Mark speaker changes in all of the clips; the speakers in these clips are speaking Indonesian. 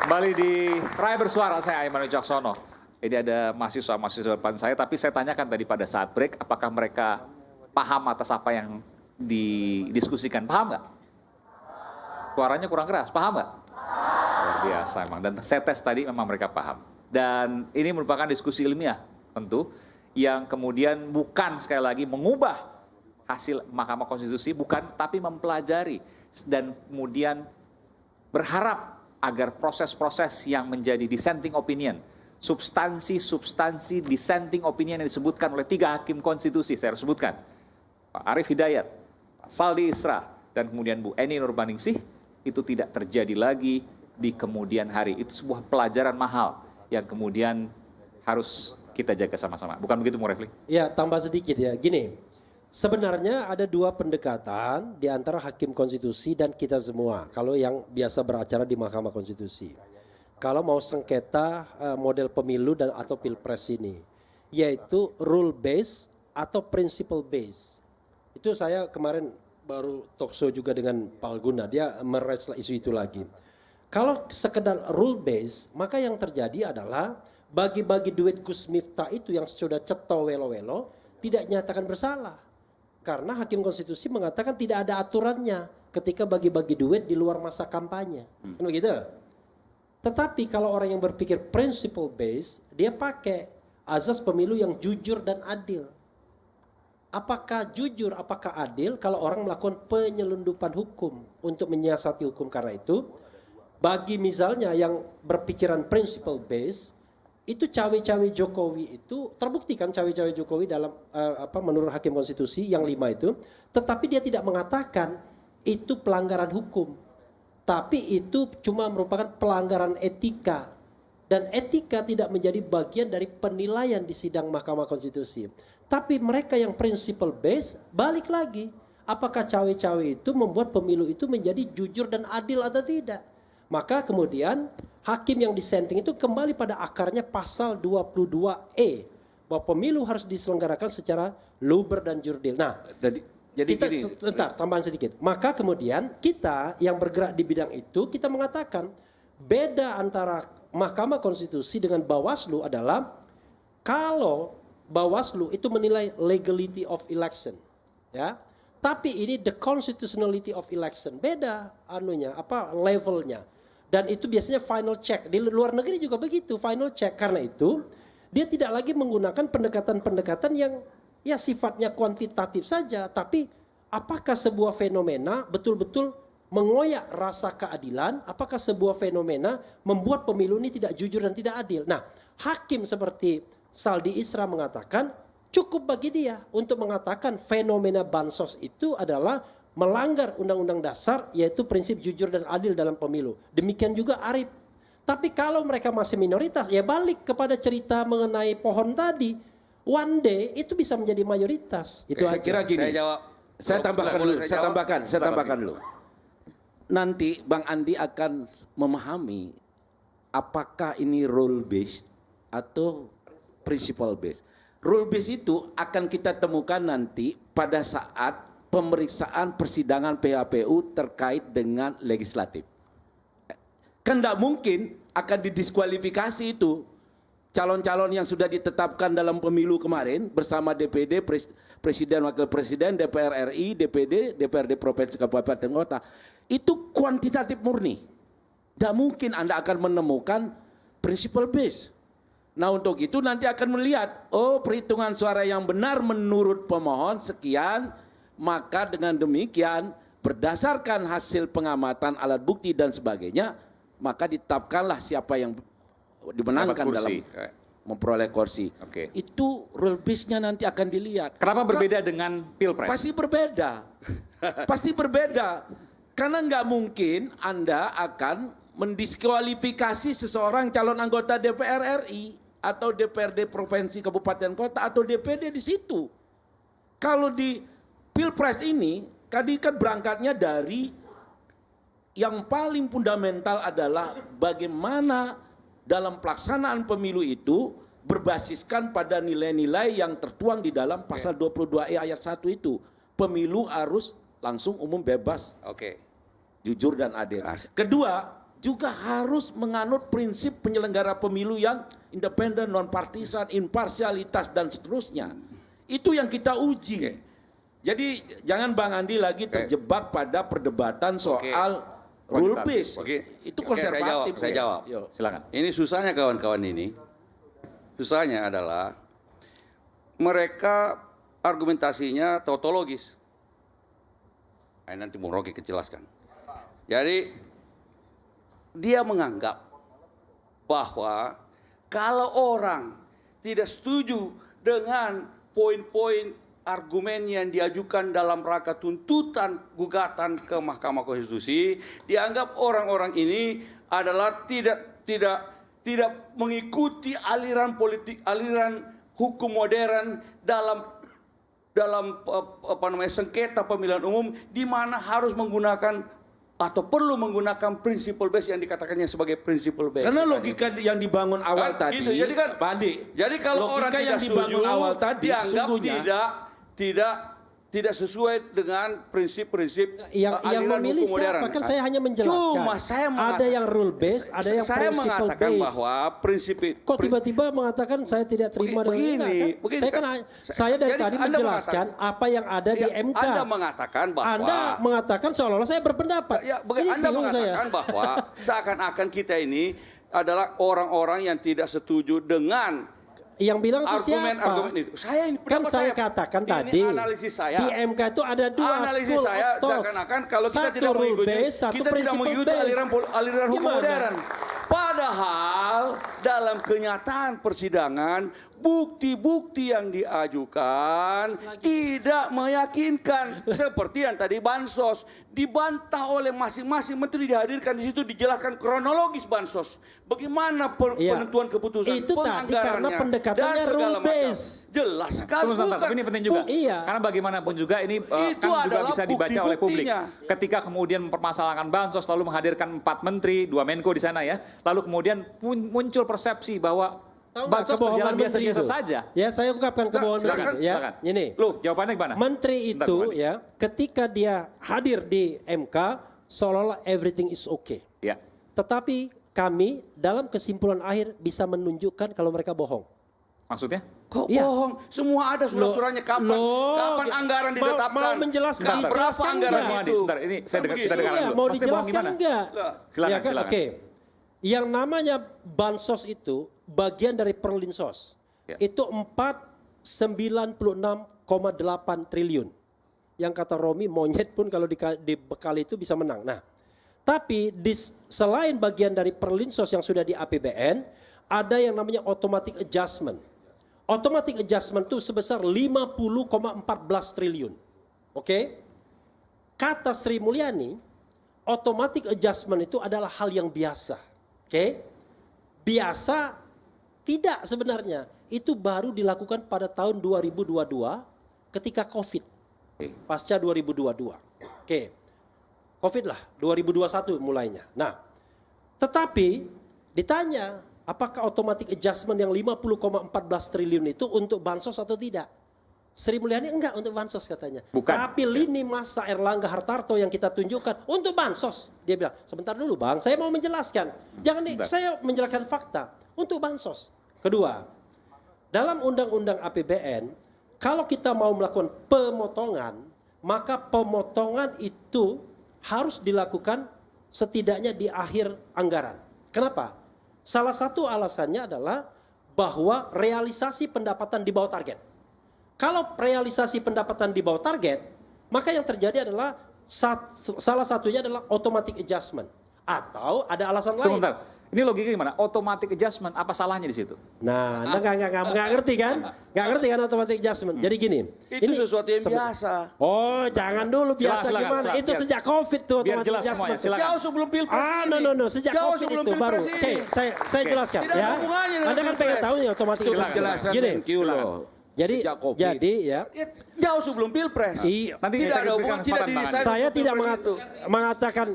Speaker 1: Kembali di Rai Bersuara, saya Aiman Wicaksono. Ini ada mahasiswa-mahasiswa depan saya, tapi saya tanyakan tadi pada saat break, apakah mereka paham atas apa yang didiskusikan? Paham nggak? Suaranya kurang keras, paham nggak? Luar biasa emang. Dan saya tes tadi memang mereka paham. Dan ini merupakan diskusi ilmiah tentu, yang kemudian bukan sekali lagi mengubah hasil Mahkamah Konstitusi, bukan, tapi mempelajari dan kemudian berharap agar proses-proses yang menjadi dissenting opinion, substansi dissenting opinion yang disebutkan oleh 3 hakim konstitusi, saya harus sebutkan, Pak Arief Hidayat, Pak Saldi Isra, dan kemudian Bu Eni Nurbaningsih, itu tidak terjadi lagi di kemudian hari. Itu sebuah pelajaran mahal yang kemudian harus kita jaga sama-sama. Bukan begitu, Mu Refli?
Speaker 2: Ya, tambah sedikit ya. Gini, sebenarnya ada 2 pendekatan di antara hakim konstitusi dan kita semua. Kalau yang biasa beracara di Mahkamah Konstitusi. Kalau mau sengketa model pemilu dan atau pilpres ini. Yaitu rule based atau principle based. Itu saya kemarin baru talk show juga dengan Pak Alguna. Dia meraih isu itu lagi. Kalau sekedar rule based, maka yang terjadi adalah bagi-bagi duit Gus Miftah itu yang sudah ceto welo-welo tidak nyatakan bersalah. Karena hakim konstitusi mengatakan tidak ada aturannya ketika bagi-bagi duit di luar masa kampanye. Kan begitu? Tetapi kalau orang yang berpikir principle based, dia pakai azas pemilu yang jujur dan adil. Apakah jujur, apakah adil kalau orang melakukan penyelundupan hukum untuk menyiasati hukum? Karena itu, bagi misalnya yang berpikiran principle based, itu cawe-cawe Jokowi itu terbukti kan, cawe-cawe Jokowi dalam menurut hakim konstitusi yang 5 itu, tetapi dia tidak mengatakan itu pelanggaran hukum, tapi itu cuma merupakan pelanggaran etika, dan etika tidak menjadi bagian dari penilaian di sidang Mahkamah Konstitusi. Tapi mereka yang principle based balik lagi, apakah cawe-cawe itu membuat pemilu itu menjadi jujur dan adil atau tidak? Maka kemudian hakim yang dissenting itu kembali pada akarnya pasal 22E bahwa pemilu harus diselenggarakan secara luber dan jurdil. Nah,
Speaker 3: jadi
Speaker 2: kita
Speaker 3: gini,
Speaker 2: sebentar tambahan sedikit. Maka kemudian kita yang bergerak di bidang itu kita mengatakan beda antara Mahkamah Konstitusi dengan Bawaslu adalah kalau Bawaslu itu menilai legality of election, ya. Tapi ini the constitutionality of election beda levelnya. Dan itu biasanya final check. Di luar negeri juga begitu, final check. Karena itu dia tidak lagi menggunakan pendekatan-pendekatan yang ya sifatnya kuantitatif saja. Tapi apakah sebuah fenomena betul-betul mengoyak rasa keadilan? Apakah sebuah fenomena membuat pemilu ini tidak jujur dan tidak adil? Nah, hakim seperti Saldi Isra mengatakan cukup bagi dia untuk mengatakan fenomena bansos itu adalah melanggar undang-undang dasar yaitu prinsip jujur dan adil dalam pemilu. Demikian juga Arief. Tapi kalau mereka masih minoritas ya balik kepada cerita mengenai pohon tadi. One day itu bisa menjadi mayoritas. Itu
Speaker 3: saya kira gini. Saya tambahkan dulu. Nanti Bang Andi akan memahami apakah ini rule based atau principle based. Rule based itu akan kita temukan nanti pada saat pemeriksaan persidangan PHPU terkait dengan legislatif. Kan tidak mungkin akan didiskualifikasi itu calon-calon yang sudah ditetapkan dalam pemilu kemarin bersama DPD, Presiden, Wakil Presiden, DPR RI, DPD, DPRD Provinsi Kabupaten Kota. Itu kuantitatif murni. Tidak mungkin Anda akan menemukan principle base. Nah untuk itu nanti akan melihat, oh perhitungan suara yang benar menurut pemohon sekian, maka dengan demikian berdasarkan hasil pengamatan alat bukti dan sebagainya, maka ditetapkanlah siapa yang dimenangkan dalam memperoleh kursi.
Speaker 1: Oke.
Speaker 3: Itu rule base-nya nanti akan dilihat.
Speaker 1: Kenapa berbeda dengan Pilpres?
Speaker 3: Pasti berbeda. Pasti berbeda. Karena nggak mungkin Anda akan mendiskualifikasi seseorang calon anggota DPR RI atau DPRD Provinsi Kabupaten Kota atau DPD di situ. Kalau di Pilpres ini, tadi kan berangkatnya dari yang paling fundamental adalah bagaimana dalam pelaksanaan pemilu itu berbasiskan pada nilai-nilai yang tertuang di dalam pasal 22E ayat 1 itu. Pemilu harus langsung umum bebas, jujur dan adil. Kedua, juga harus menganut prinsip penyelenggara pemilu yang independen, non partisan, imparsialitas dan seterusnya. Itu yang kita uji. Jadi jangan Bang Andi lagi terjebak pada perdebatan soal rule based. Itu konservatif.
Speaker 4: Saya jawab.
Speaker 3: Yo.
Speaker 1: Silakan.
Speaker 4: Ini susahnya kawan-kawan ini. Susahnya adalah mereka argumentasinya tautologis. Nanti Bung Rocky kejelaskan. Jadi dia menganggap bahwa kalau orang tidak setuju dengan poin-poin argumen yang diajukan dalam rangka tuntutan gugatan ke Mahkamah Konstitusi, dianggap orang-orang ini adalah tidak mengikuti aliran politik, aliran hukum modern dalam sengketa pemilihan umum, di mana harus menggunakan atau perlu menggunakan principle base yang dikatakannya sebagai principle base.
Speaker 3: Karena logika yang dibangun awal
Speaker 4: Kan
Speaker 3: tadi,
Speaker 4: gitu. Jadi kan,
Speaker 3: Pak Andi,
Speaker 4: jadi kalau
Speaker 3: logika
Speaker 4: orang
Speaker 3: yang
Speaker 4: tidak
Speaker 3: dibangun
Speaker 4: setuju,
Speaker 3: awal tadi
Speaker 4: dianggap
Speaker 3: sesungguhnya
Speaker 4: tidak sesuai dengan prinsip-prinsip
Speaker 2: yang
Speaker 4: aliran
Speaker 2: memilih
Speaker 4: hukum modern.
Speaker 2: siapa kan saya hanya menjelaskan.
Speaker 4: Cuma saya
Speaker 2: ada yang rule based, ada yang
Speaker 4: saya
Speaker 2: principle
Speaker 4: mengatakan
Speaker 2: based.
Speaker 4: bahwa prinsip
Speaker 2: Kok tiba-tiba mengatakan saya tidak terima dengan
Speaker 4: begini,
Speaker 2: enggak, kan? Saya kan saya dari
Speaker 4: jadi
Speaker 2: tadi
Speaker 4: Anda
Speaker 2: menjelaskan apa yang ada di
Speaker 4: Ya,
Speaker 2: MK.
Speaker 4: Anda mengatakan bahwa
Speaker 2: Anda mengatakan seolah-olah saya berpendapat.
Speaker 4: ya,
Speaker 2: Ini
Speaker 4: Anda
Speaker 2: bingung
Speaker 4: mengatakan bahwa seakan-akan kita ini adalah orang-orang yang tidak setuju dengan
Speaker 2: Yang bilang itu siapa?
Speaker 4: argumen itu. Saya ini
Speaker 2: Kan
Speaker 4: pendapat
Speaker 2: saya katakan
Speaker 4: ini
Speaker 2: tadi
Speaker 4: analisis saya.
Speaker 2: di MK itu ada dua
Speaker 4: Analisis
Speaker 2: school
Speaker 4: saya
Speaker 2: of thought.
Speaker 4: seakan-akan kalau kita
Speaker 2: Satu
Speaker 4: tidak
Speaker 2: rule
Speaker 4: mengikuti,
Speaker 2: based, satu
Speaker 4: kita tidak
Speaker 2: principle
Speaker 4: mengikuti
Speaker 2: based.
Speaker 4: aliran hukum
Speaker 2: Gimana?
Speaker 4: modern. Padahal dalam kenyataan persidangan bukti-bukti yang diajukan tidak meyakinkan. Seperti yang tadi bansos dibantah oleh masing-masing menteri, dihadirkan di situ, dijelaskan kronologis bansos. Bagaimana penentuan keputusan,
Speaker 2: Itu tadi karena
Speaker 4: penganggarannya,
Speaker 2: pendekatannya
Speaker 4: dan segala
Speaker 2: rule
Speaker 4: macam.
Speaker 2: based.
Speaker 4: Jelas sekali.
Speaker 1: Tunggu sebentar, tapi ini penting juga.
Speaker 2: Iya.
Speaker 1: Karena bagaimanapun juga ini
Speaker 4: Itu
Speaker 1: kan juga
Speaker 4: adalah
Speaker 1: bisa dibaca oleh publik.
Speaker 4: bukti-buktinya.
Speaker 1: Ketika kemudian mempermasalahkan bansos, lalu menghadirkan 4 menteri, 2 Menko di sana ya, lalu kemudian muncul persepsi bahwa
Speaker 2: Tahu nggak
Speaker 1: bansos
Speaker 2: kebohongan
Speaker 1: berjalan
Speaker 2: menteri
Speaker 1: biasa-biasa
Speaker 2: itu?
Speaker 1: saja.
Speaker 2: Ya, saya ungkapkan kebohongan
Speaker 1: silakan,
Speaker 2: menteri. Ya,
Speaker 1: silakan.
Speaker 2: ini.
Speaker 1: Loh, jawabannya gimana?
Speaker 2: Menteri
Speaker 1: Bentar,
Speaker 2: itu
Speaker 1: Bang Andi.
Speaker 2: ya, ketika dia hadir di MK, seolah-olah everything is okay.
Speaker 1: Ya.
Speaker 2: Tetapi kami dalam kesimpulan akhir bisa menunjukkan kalau mereka bohong.
Speaker 1: Maksudnya?
Speaker 4: Kok
Speaker 2: Iya.
Speaker 4: bohong? Semua ada surat-suratnya. Kapan anggaran ditetapkan?
Speaker 2: Mau menjelaskan,
Speaker 4: Berapa
Speaker 2: dijelaskan
Speaker 4: anggaran
Speaker 2: enggak?
Speaker 1: Andi,
Speaker 4: itu?
Speaker 1: sebentar, ini saya dengar, kita
Speaker 4: begitu.
Speaker 1: dengar
Speaker 2: Iya,
Speaker 1: dulu.
Speaker 2: mau
Speaker 1: Maksudnya bohong
Speaker 2: dijelaskan
Speaker 1: gimana?
Speaker 2: enggak?
Speaker 1: Silakan,
Speaker 2: Ya kan?
Speaker 1: silakan.
Speaker 2: Oke. Yang namanya bansos itu bagian dari Perlinsos.
Speaker 1: Ya.
Speaker 2: Itu 496,8 triliun. Yang kata Romi, monyet pun kalau dibekali itu bisa menang. Nah, tapi selain bagian dari Perlinsos yang sudah di APBN, ada yang namanya automatic adjustment. Automatic adjustment itu sebesar 50,14 triliun. Oke? Kata Sri Mulyani, automatic adjustment itu adalah hal yang biasa. Oke? Biasa tidak sebenarnya. Itu baru dilakukan pada tahun 2022 ketika Covid. Pasca 2022. Oke. Covid lah, 2021 mulainya. Nah, tetapi ditanya, apakah automatic adjustment yang 50,14 triliun itu untuk bansos atau tidak? Sri Mulyani enggak untuk bansos katanya.
Speaker 1: Bukan.
Speaker 2: Tapi lini masa Erlangga Hartarto yang kita tunjukkan untuk bansos. Dia bilang, sebentar dulu Bang, saya mau menjelaskan. Saya menjelaskan fakta untuk bansos. Kedua, dalam undang-undang APBN, kalau kita mau melakukan pemotongan, maka pemotongan itu harus dilakukan setidaknya di akhir anggaran. Kenapa? Salah satu alasannya adalah bahwa realisasi pendapatan di bawah target. Kalau realisasi pendapatan di bawah target, maka yang terjadi adalah salah satunya adalah automatic adjustment. Atau ada alasan lain.
Speaker 1: Sebentar. Ini logika gimana? Automatic adjustment, apa salahnya di situ?
Speaker 2: Nah, Anda nggak ngerti kan? Nggak ngerti kan automatic adjustment. Jadi gini.
Speaker 4: Itu sesuatu yang biasa.
Speaker 2: Oh, jangan dulu biasa
Speaker 1: Silakan,
Speaker 2: gimana?
Speaker 1: silakan.
Speaker 2: Itu sejak Covid tuh
Speaker 1: Biar
Speaker 2: automatic
Speaker 1: jelas
Speaker 2: adjustment.
Speaker 1: semuanya, silakan.
Speaker 4: Jauh sebelum pilpres.
Speaker 2: No. Sejak
Speaker 4: Jauh
Speaker 2: Covid
Speaker 4: sebelum
Speaker 2: itu
Speaker 4: pilpres
Speaker 2: baru.
Speaker 4: ini.
Speaker 2: Oke, saya jelaskan
Speaker 4: Tidak
Speaker 2: ya.
Speaker 4: ada hubungannya dengan
Speaker 2: Anda kan pengen
Speaker 4: pilpres.
Speaker 2: tahu ya automatic
Speaker 1: Silakan.
Speaker 2: adjustment.
Speaker 3: Penjelasan
Speaker 2: Gini.
Speaker 3: thank you loh.
Speaker 2: Jadi
Speaker 3: Sejak COVID.
Speaker 2: ya.
Speaker 4: Ya, jauh sebelum pilpres.
Speaker 2: Iya.
Speaker 1: Nanti
Speaker 4: Tidak
Speaker 1: saya
Speaker 4: ada
Speaker 1: berikan
Speaker 4: hubungan, tidak
Speaker 1: kesempatan, Bang Andi.
Speaker 4: didesain
Speaker 2: Saya
Speaker 4: untuk
Speaker 2: tidak
Speaker 4: pilpres itu.
Speaker 2: mengatakan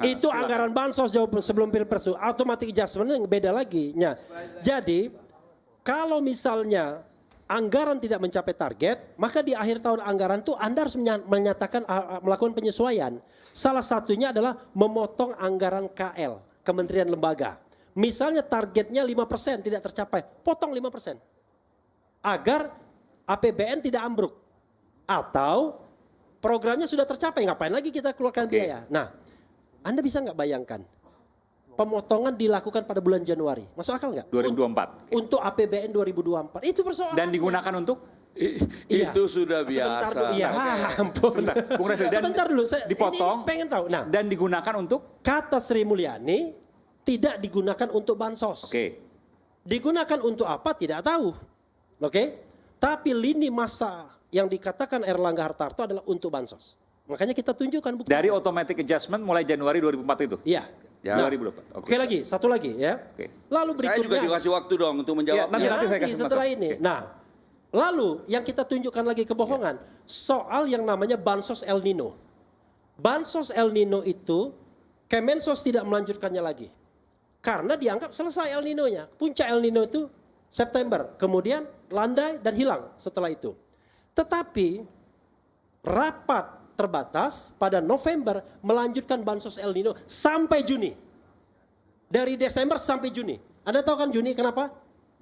Speaker 2: itu anggaran bansos jauh sebelum pilpres itu. Automatic adjustment yang beda lagi. Jadi kalau misalnya anggaran tidak mencapai target, maka di akhir tahun anggaran itu Anda harus menyatakan melakukan penyesuaian. Salah satunya adalah memotong anggaran KL. kementerian lembaga. Misalnya targetnya 5% tidak tercapai, potong 5%. Agar APBN tidak ambruk. Atau programnya sudah tercapai, ngapain lagi kita keluarkan biaya. Nah, Anda bisa nggak bayangkan, pemotongan dilakukan pada bulan Januari. Masuk akal nggak?
Speaker 1: 2024.
Speaker 2: Untuk APBN 2024. Itu persoalan.
Speaker 1: Dan digunakan untuk?
Speaker 2: Iya.
Speaker 4: Itu sudah
Speaker 2: Sebentar
Speaker 4: biasa.
Speaker 2: dulu, iya ampun.
Speaker 1: Sebentar, Bung Refli, dan
Speaker 2: Sebentar dulu, saya
Speaker 1: dipotong.
Speaker 2: ini pengen tahu. Nah,
Speaker 1: Dan digunakan untuk?
Speaker 2: kata Sri Mulyani tidak digunakan untuk bansos.
Speaker 1: Oke.
Speaker 2: Digunakan untuk apa tidak tahu. Oke? Tapi lini masa yang dikatakan Erlangga Hartarto adalah untuk bansos. Makanya kita tunjukkan bukti.
Speaker 1: Dari automatic adjustment mulai Januari 2004 itu?
Speaker 2: Iya.
Speaker 4: Ya.
Speaker 2: Nah,
Speaker 1: 2024.
Speaker 2: Oke lagi, satu lagi ya.
Speaker 1: Oke.
Speaker 2: Lalu
Speaker 4: Saya juga
Speaker 2: berikutnya.
Speaker 4: dikasih waktu dong untuk menjawab.
Speaker 1: Nanti
Speaker 2: Ya,
Speaker 1: saya kasih
Speaker 2: setelah
Speaker 1: kesempatan.
Speaker 2: ini.
Speaker 1: Oke.
Speaker 2: Nah, lalu yang kita tunjukkan lagi kebohongan soal yang namanya bansos El Nino. Bansos El Nino itu Kemensos tidak melanjutkannya lagi. Karena dianggap selesai El Nino-nya. Puncak El Nino itu September, kemudian landai dan hilang setelah itu. Tetapi rapat terbatas pada November melanjutkan bansos El Nino sampai Juni. Dari Desember sampai Juni. Anda tahu kan Juni kenapa?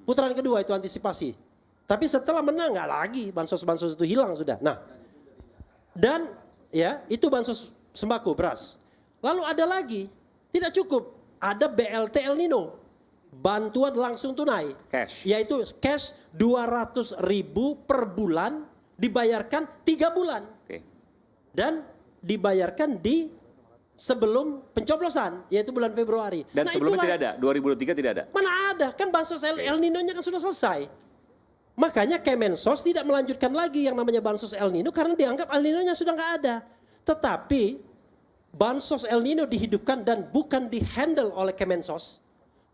Speaker 2: Putaran kedua itu antisipasi. Tapi setelah menang nggak lagi bansos-bansos itu hilang sudah. Nah, dan ya itu bansos sembako beras. Lalu ada lagi tidak cukup, ada BLT El Nino, bantuan langsung tunai,
Speaker 1: Cash.
Speaker 2: yaitu cash 200.000 per bulan dibayarkan 3 bulan
Speaker 1: Oke.
Speaker 2: dan dibayarkan di sebelum pencoblosan yaitu bulan Februari.
Speaker 1: Dan sebelumnya
Speaker 2: itulah-
Speaker 1: tidak ada? 2023 tidak ada?
Speaker 2: Mana ada, kan bansos El Nino-nya kan sudah selesai. Makanya Kemensos tidak melanjutkan lagi yang namanya bansos El Nino karena dianggap El Nino-nya sudah nggak ada. Tetapi bansos El Nino dihidupkan dan bukan dihandle oleh Kemensos,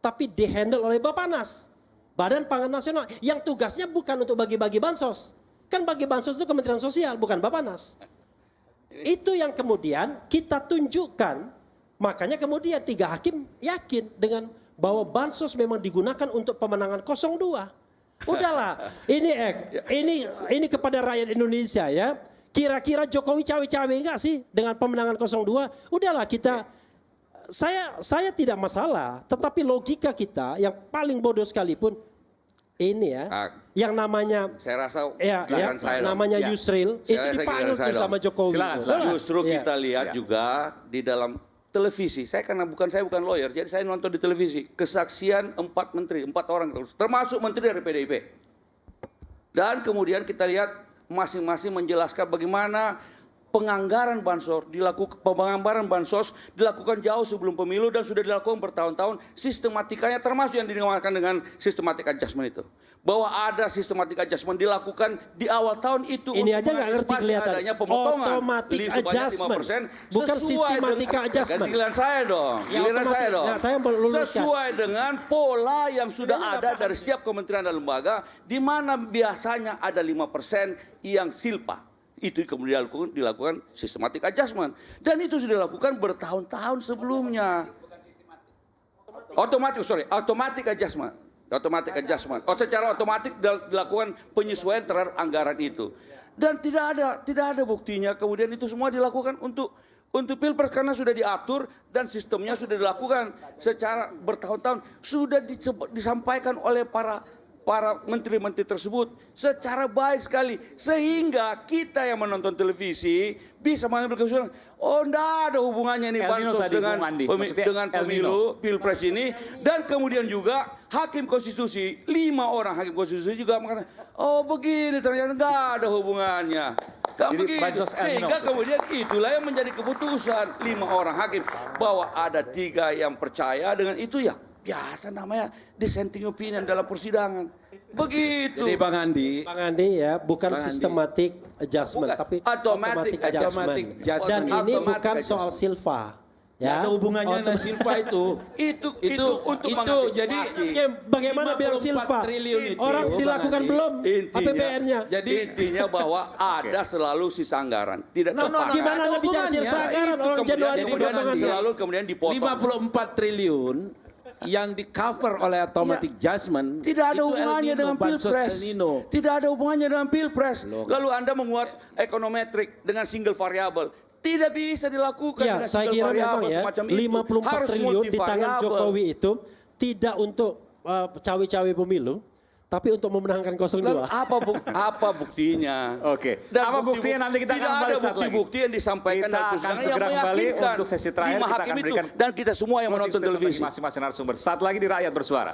Speaker 2: tapi dihandle oleh Bappenas, Badan Pangan Nasional, yang tugasnya bukan untuk bagi-bagi bansos. Kan bagi bansos itu Kementerian Sosial, bukan Bappenas. Itu yang kemudian kita tunjukkan. Makanya kemudian 3 hakim yakin dengan bahwa bansos memang digunakan untuk pemenangan 02. Udahlah, ini kepada rakyat Indonesia ya. Kira-kira Jokowi cawe-cawe enggak sih dengan pemenangan 02? Udahlah kita, saya tidak masalah. Tetapi logika kita yang paling bodoh sekalipun ini ya, yang namanya
Speaker 4: Saya rasa
Speaker 2: ya,
Speaker 4: silakan saya dong.
Speaker 2: namanya
Speaker 1: Ya.
Speaker 2: Yusril itu
Speaker 4: Saya
Speaker 2: dipanggil
Speaker 4: saya
Speaker 2: tuh
Speaker 4: dong.
Speaker 2: sama Jokowi.
Speaker 1: Silakan.
Speaker 2: Boleh?
Speaker 4: Justru
Speaker 2: Iya.
Speaker 4: kita lihat
Speaker 1: Ya.
Speaker 4: juga di dalam televisi. Saya bukan lawyer, jadi saya nonton di televisi. Kesaksian 4 menteri, 4 orang termasuk menteri dari PDIP. Dan kemudian kita lihat masing-masing menjelaskan bagaimana penganggaran bansos dilakukan jauh sebelum pemilu dan sudah dilakukan bertahun-tahun, sistematikanya termasuk yang dinamakan dengan systematic adjustment itu. Bahwa ada systematic adjustment dilakukan di awal tahun itu
Speaker 2: Ini
Speaker 4: untuk
Speaker 2: aja nggak ngerti
Speaker 4: mengantisipasi
Speaker 2: kelihatan.
Speaker 4: adanya pemotongan
Speaker 2: Automatic
Speaker 4: sebanyak
Speaker 2: adjustment.
Speaker 4: 5%,
Speaker 2: Bukan
Speaker 4: sesuai
Speaker 2: systematic
Speaker 4: dengan-
Speaker 2: adjustment.
Speaker 4: Giliran saya dong.
Speaker 2: Ya,
Speaker 4: Giliran
Speaker 2: otomatis.
Speaker 4: saya dong.
Speaker 2: Ya, saya meluruskan.
Speaker 4: Sesuai dengan pola yang sudah
Speaker 2: Ini nggak
Speaker 4: ada
Speaker 2: paham.
Speaker 4: dari setiap kementerian dan lembaga, di mana biasanya ada 5% yang silpa. Itu kemudian dilakukan systematic adjustment. Dan itu sudah dilakukan bertahun-tahun sebelumnya. Automatic adjustment. Secara otomatis dilakukan penyesuaian terhadap anggaran itu. Dan tidak ada buktinya kemudian itu semua dilakukan untuk Pilpres karena sudah diatur dan sistemnya sudah dilakukan secara bertahun-tahun, sudah disampaikan oleh para menteri-menteri tersebut secara baik sekali sehingga kita yang menonton televisi bisa mengambil kesimpulan, oh enggak ada hubungannya ini
Speaker 1: El Nino
Speaker 4: bansos
Speaker 1: tadi,
Speaker 4: dengan
Speaker 1: Bung Andi. Maksudnya
Speaker 4: dengan
Speaker 1: El
Speaker 4: pemilu Pilpres ini. Dan kemudian juga hakim konstitusi, 5 orang hakim konstitusi juga mengatakan, oh begini ternyata enggak ada hubungannya. Gak
Speaker 1: Jadi
Speaker 4: begitu.
Speaker 1: bansos El Nino
Speaker 4: Sehingga
Speaker 1: maksudnya.
Speaker 4: kemudian itulah yang menjadi keputusan 5 orang hakim bahwa ada 3 yang percaya dengan itu, ya biasa namanya dissenting opinion dalam persidangan. Begitu.
Speaker 3: Jadi Bang Andi,
Speaker 2: Ya, bukan
Speaker 3: Bang Andi.
Speaker 2: systematic adjustment,
Speaker 4: Bukan.
Speaker 2: tapi
Speaker 4: Automatic
Speaker 3: adjustment.
Speaker 2: Dan ini
Speaker 4: Automatic
Speaker 2: bukan soal
Speaker 4: adjustment.
Speaker 2: Silva.
Speaker 3: ya ada hubungannya dengan
Speaker 2: Otomatis-
Speaker 3: Silva itu.
Speaker 4: Itu untuk
Speaker 3: jadi
Speaker 2: Ya, bagaimana bilang
Speaker 3: 54
Speaker 2: Silva?
Speaker 3: triliun itu,
Speaker 2: Orang
Speaker 3: Bang
Speaker 2: dilakukan
Speaker 3: Andi.
Speaker 2: belum
Speaker 4: Intinya-
Speaker 2: APBN-nya.
Speaker 3: Jadi
Speaker 4: intinya bahwa ada selalu sisa anggaran. Tidak tepat.
Speaker 2: Gimana
Speaker 3: ada
Speaker 2: Anda bicara
Speaker 3: hubungannya.
Speaker 2: sisa anggaran
Speaker 4: Itu
Speaker 2: orang
Speaker 4: kemudian-
Speaker 2: Januari
Speaker 3: jadi
Speaker 2: udah
Speaker 3: Bang Andi,
Speaker 2: menganggar.
Speaker 4: selalu kemudian dipotong.
Speaker 3: 54 triliun yang di cover oleh automatic adjustment
Speaker 4: Tidak ada
Speaker 3: itu El
Speaker 4: hubungannya
Speaker 3: Nino,
Speaker 4: dengan
Speaker 3: bansos
Speaker 4: Pilpres.
Speaker 3: El Nino.
Speaker 4: Tidak ada hubungannya dengan Pilpres. Lalu Anda menguat ekonometrik dengan single variable. Tidak bisa dilakukan
Speaker 2: Ya,
Speaker 4: dengan
Speaker 2: saya
Speaker 4: single
Speaker 2: kira memang
Speaker 4: variabel
Speaker 2: ya,
Speaker 4: semacam itu.
Speaker 2: 54
Speaker 4: Harus
Speaker 2: triliun di tangan
Speaker 4: multivariabel.
Speaker 2: Jokowi itu tidak untuk cawe-cawe pemilu, tapi untuk memenangkan 02.
Speaker 4: Lalu apa buktinya?
Speaker 1: Oke. Apa buktinya nanti kita akan
Speaker 4: tidak
Speaker 1: kembali
Speaker 4: ada
Speaker 1: saat lagi.
Speaker 4: bukti-bukti yang disampaikan
Speaker 1: Kita
Speaker 4: dalam
Speaker 1: akan
Speaker 4: persidangan yang
Speaker 1: segera kembali
Speaker 4: meyakinkan.
Speaker 1: untuk sesi terakhir.
Speaker 4: Lima
Speaker 1: Kita
Speaker 4: hakim
Speaker 1: akan
Speaker 4: itu
Speaker 1: berikan
Speaker 4: dan kita semua yang menonton
Speaker 1: closing statement
Speaker 4: televisi.
Speaker 1: bagi masing-masing narasumber. Saat lagi di Rakyat Bersuara.